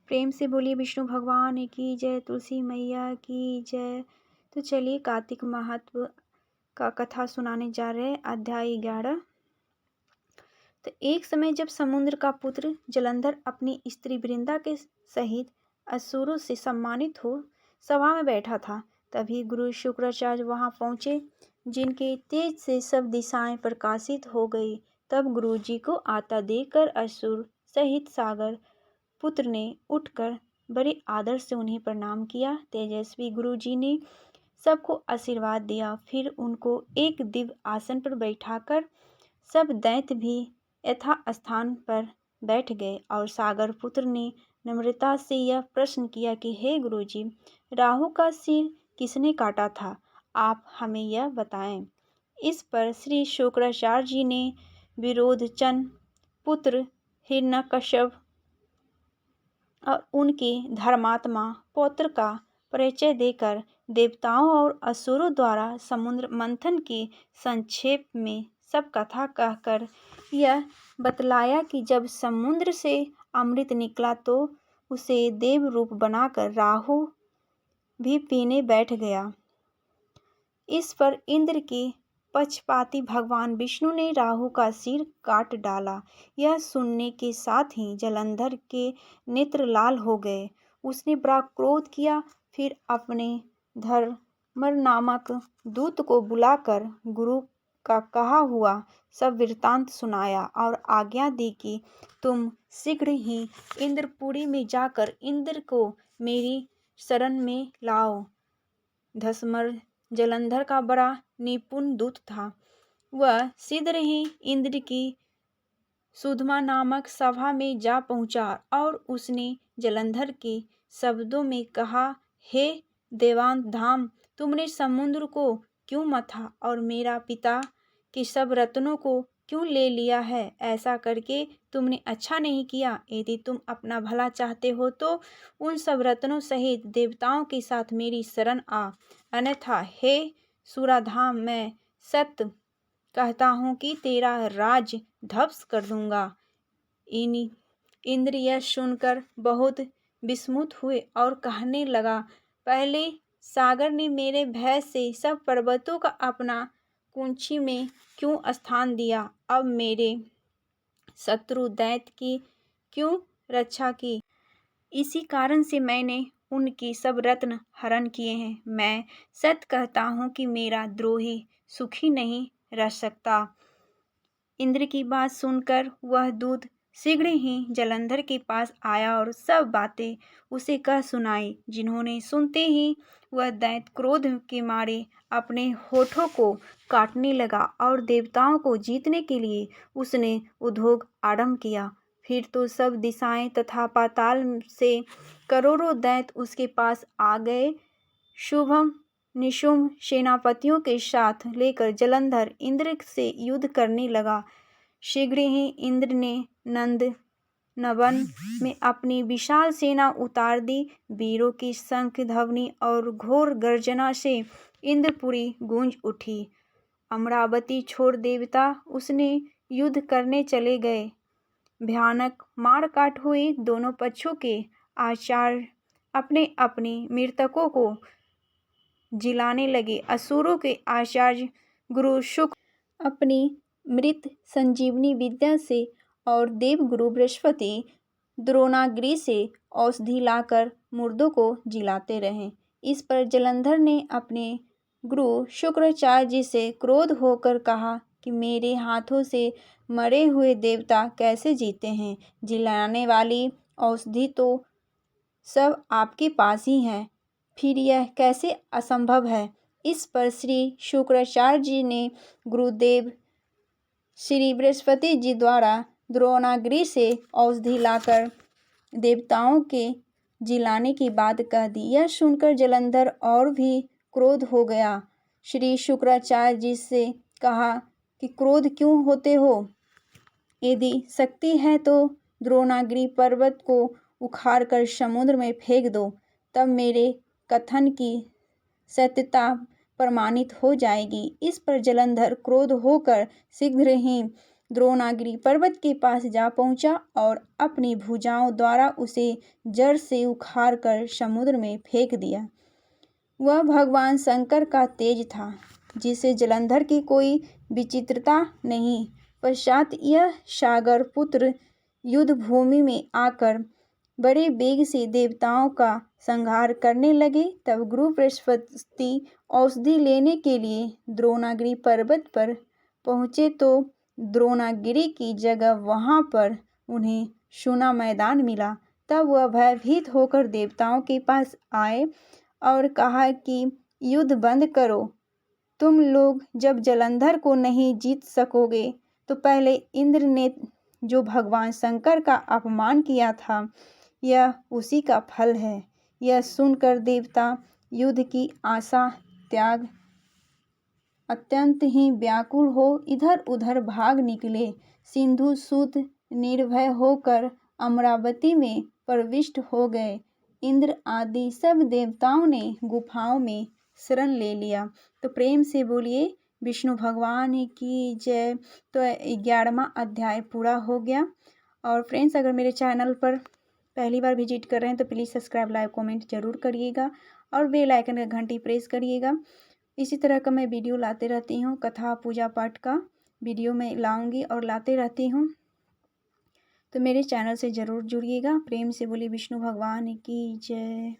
प्रेम से बोलिए विष्णु भगवान की जय, तुलसी मैया की जय। तो चलिए कार्तिक महत्व का कथा सुनाने जा रहे हैं। अध्याय 11। तो एक समय जब समुद्र का पुत्र जलंधर अपनी स्त्री वृंदा के सहित असुरों से सम्मानित हो सभा में बैठा था, तभी गुरु शुक्राचार्य वहां पहुंचे, जिनके तेज से सब दिशाएं प्रकाशित हो गई। तब गुरु जी को आता देखकर असुर सहित सागर पुत्र ने उठकर बड़े आदर से उन्हें प्रणाम किया। तेजस्वी गुरुजी ने सबको आशीर्वाद दिया। फिर उनको एक दिव्य आसन पर बैठाकर सब दैत्य भी यथा स्थान पर बैठ गए और सागर पुत्र ने नम्रता से यह प्रश्न किया कि हे गुरुजी, राहु का सिर किसने काटा था? आप हमें यह बताएं। इस पर श्री शुक्राचार्य जी ने विरोधचन पुत्र हिरण्यकश्यप और उनके धर्मात्मा पौत्र का परिचय देकर देवताओं और असुरों द्वारा समुद्र मंथन की संक्षेप में सब कथा कहकर यह बतलाया कि जब समुद्र से अमृत निकला तो उसे देव रूप बनाकर राहु भी पीने बैठ गया। इस पर इंद्र के पक्षपाती भगवान विष्णु ने राहु का सिर काट डाला। यह सुनने के साथ ही जलंधर के नेत्र लाल हो गए। उसने बड़ा क्रोध किया। फिर अपने धर्मर नामक दूत को बुलाकर गुरु का कहा हुआ सब वृत्तांत सुनाया और आज्ञा दी कि तुम शीघ्र ही इंद्रपुरी में जाकर इंद्र को मेरी शरण में लाओ। धर्मर जलंधर का बड़ा निपुण दूत था। वह शीघ्र ही इंद्र की सुधमा नामक सभा में जा पहुंचा और उसने जलंधर के शब्दों में कहा, हे देवांतधाम, तुमने समुद्र को क्यों मथा और मेरा पिता के सब रत्नों को क्यों ले लिया है? ऐसा करके तुमने अच्छा नहीं किया। यदि तुम अपना भला चाहते हो तो उन सब रत्नों सहित देवताओं के साथ मेरी शरण आ, अन्यथा हे सुराधाम, मैं सत्य कहता हूँ कि तेरा राज ध्वंस कर दूंगा। इंद्र यह सुनकर बहुत विस्मित हुए और कहने लगा, पहले सागर ने मेरे भय से सब पर्वतों का अपना कुंची में क्यों स्थान दिया? अब मेरे शत्रु दैत्य की क्यों रक्षा की? इसी कारण से मैंने उनकी सब रत्न हरण किए हैं। मैं सत्य कहता हूँ कि मेरा द्रोही सुखी नहीं रह सकता। इंद्र की बात सुनकर वह दूत शीघ्र ही जलंधर के पास आया और सब बातें उसे कह सुनाई। जिन्होंने सुनते ही वह दैत्य क्रोध के मारे अपने होठों को काटने लगा और देवताओं को जीतने के लिए उसने उद्योग आरंभ किया। फिर तो सब दिशाएं तथा पाताल से करोड़ों दैत्य उसके पास आ गए। शुभम निशुंभ सेनापतियों के साथ लेकर जलंधर इंद्र से युद्ध करने लगा। शीघ्र ही इंद्र ने नंद नवन में अपनी विशाल सेना उतार दी। वीरों की शंख ध्वनि और घोर गर्जना से इंद्रपुरी गूंज उठी। अमरावती छोड़ देवता उसने युद्ध करने चले गए। भयानक मारकाट हुई। दोनों पक्षों के आचार्य अपने अपने मृतकों को जिलाने लगे। असुरों के आचार्य गुरु शुक्र अपनी मृत संजीवनी विद्या से और देवगुरु बृहस्पति द्रोणाग्नि से औषधि लाकर मुर्दों को जिलाते रहे। इस पर जलंधर ने अपने गुरु शुक्राचार्य जी से क्रोध होकर कहा कि मेरे हाथों से मरे हुए देवता कैसे जीते हैं? जिलाने वाली औषधि तो सब आपके पास ही है, फिर यह कैसे असंभव है? इस पर श्री शुक्राचार्य जी ने गुरुदेव श्री बृहस्पति जी द्वारा द्रोणाग्नि से औषधि लाकर देवताओं के जिलाने की बात कह दी। यह सुनकर जलंधर और भी क्रोध हो गया। श्री शुक्राचार्य जी से कहा कि क्रोध क्यों होते हो? यदि शक्ति है तो द्रोणाग्नि पर्वत को उखाड़कर समुद्र में फेंक दो, तब मेरे कथन की सत्यता प्रमाणित हो जाएगी। इस पर जलंधर क्रोध होकर शीघ्र ही द्रोणागिरी पर्वत के पास जा पहुंचा और अपनी भुजाओं द्वारा उसे जड़ से उखाड़ कर समुद्र में फेंक दिया। वह भगवान शंकर का तेज था, जिसे जलंधर की कोई विचित्रता नहीं। पश्चात यह सागर पुत्र युद्ध भूमि में आकर बड़े वेग से देवताओं का संहार करने लगे। तब गुरु बृहस्पति औषधि लेने के लिए द्रोणागिरी पर्वत पर पहुँचे तो द्रोणागिरी की जगह वहाँ पर उन्हें सूना मैदान मिला। तब वह भयभीत होकर देवताओं के पास आए और कहा कि युद्ध बंद करो। तुम लोग जब जलंधर को नहीं जीत सकोगे तो पहले इंद्र ने जो भगवान शंकर का अपमान किया था, यह उसी का फल है। यह सुनकर देवता युद्ध की आशा त्याग अत्यंत ही व्याकुल हो इधर उधर भाग निकले। सिंधु सूत निर्भय होकर अमरावती में प्रविष्ट हो गए। इंद्र आदि सब देवताओं ने गुफाओं में शरण ले लिया। तो प्रेम से बोलिए विष्णु भगवान की जय। तो 11वां अध्याय पूरा हो गया। और फ्रेंड्स, अगर मेरे चैनल पर पहली बार विजिट कर रहे हैं तो प्लीज़ सब्सक्राइब, लाइक, कमेंट जरूर करिएगा और बेल आइकन का घंटी प्रेस करिएगा। इसी तरह का मैं वीडियो लाते रहती हूँ, कथा पूजा पाठ का वीडियो मैं लाऊंगी और लाते रहती हूँ। तो मेरे चैनल से ज़रूर जुड़िएगा। प्रेम से बोलिए विष्णु भगवान की जय।